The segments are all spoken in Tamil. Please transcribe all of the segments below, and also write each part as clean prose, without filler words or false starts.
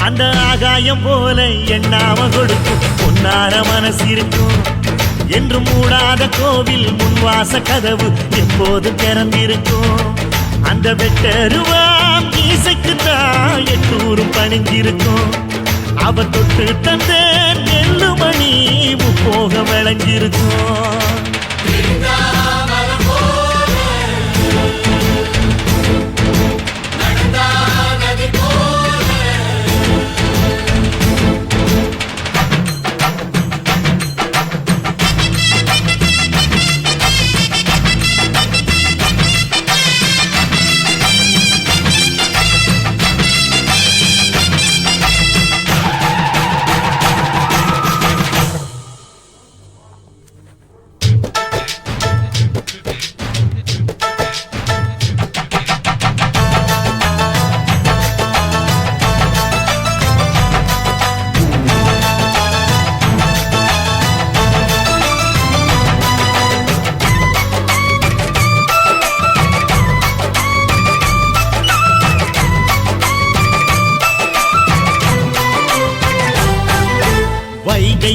அந்த ஆகாயம் போல எண்ணாம கொடுக்கும் பொன்னார மனசு இருக்கும். என்று மூடாத கோவில் முன்வாச கதவு எப்போது திறந்திருக்கும். அந்த வெட்டருவாம் ஈசைக்குத்தான் எட்டூரும் பணிஞ்சிருக்கும். அவ தொட்டு தந்த நெல்லுமணி முப்போக விளைஞ்சிருக்கும்.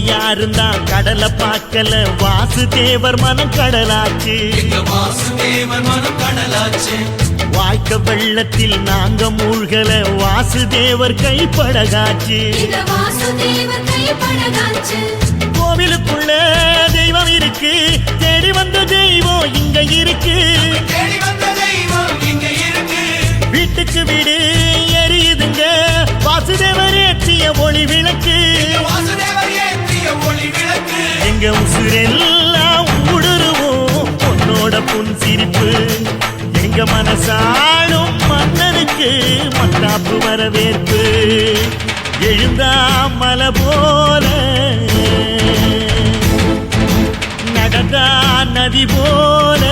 யாருந்தான் கடலை பார்க்கல வாசுதேவர் மனம் கடலாச்சு. வாய்க்க வெள்ளத்தில் நாங்க மூழ்கல வாசுதேவர் கைப்படகாச்சு. கோவிலுக்குள்ள தெய்வம் இருக்கு, தேடி வந்த தெய்வம் இங்க இருக்கு. வீட்டுக்கு வீடு எரியுதுங்க வாசுதேவர் ஏற்றிய ஒளி விளக்கு. எங்க உசுரெல்லாம் ஊடுருவோம் பொன்னோட புன் சிரிப்பு. எங்க மனசாலும் மன்னனுக்கு மத்தாப்பு வரவேற்பு. எழுந்தா மலை போல நடந்தா நதி போல.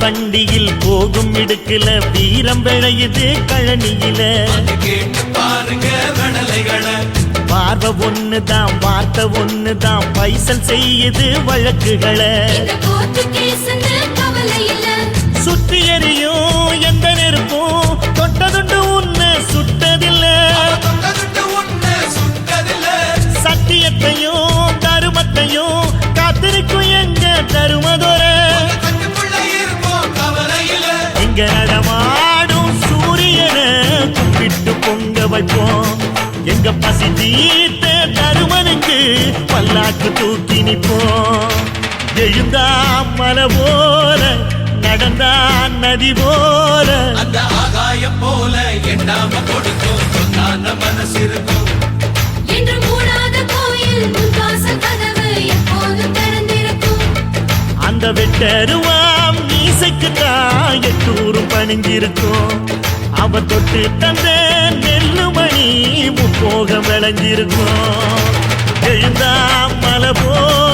வண்டியில் போகும் இடுக்குல வீரம் விளையுது கழனியில. பார்வை ஒண்ணுதான் வார்த்தை ஒண்ணுதான் பைசல் செய்யுது வழக்குகளை. சுற்றி எறியும் எந்த நெருப்பும் தொட்டதுண்டு உன்னை சுட்டதில்லை. சத்தியத்தையும் தருமத்தையும் காத்திருக்கும் எங்க தருமதோர. இங்க நடமாடும் சூரியனை கும்பிட்டு பொங்க வைப்போம். எங்க பசி தீர்த்த தருமனுக்கு பல்லாக்கு தூக்கி நிற்போம். எழுந்தா மலை போல நடந்தா நதி போல. அந்த ஆகாயம் போல எண்ணாம கொடுக்கும் சொன்னான மனசு இருக்கும். என்று மூடாத கோயில் முன்வாச கதவு எப்போதும் திறந்திருக்கும். அந்த வெட்டருவாம் மீசைக்குத்தான் எட்டூரும் பணிஞ்சிருக்கும். அவ தொட்டு தந்த நெல்லுமணி முப்போக விளைஞ்சிருக்கும். எழுந்தா மலை போல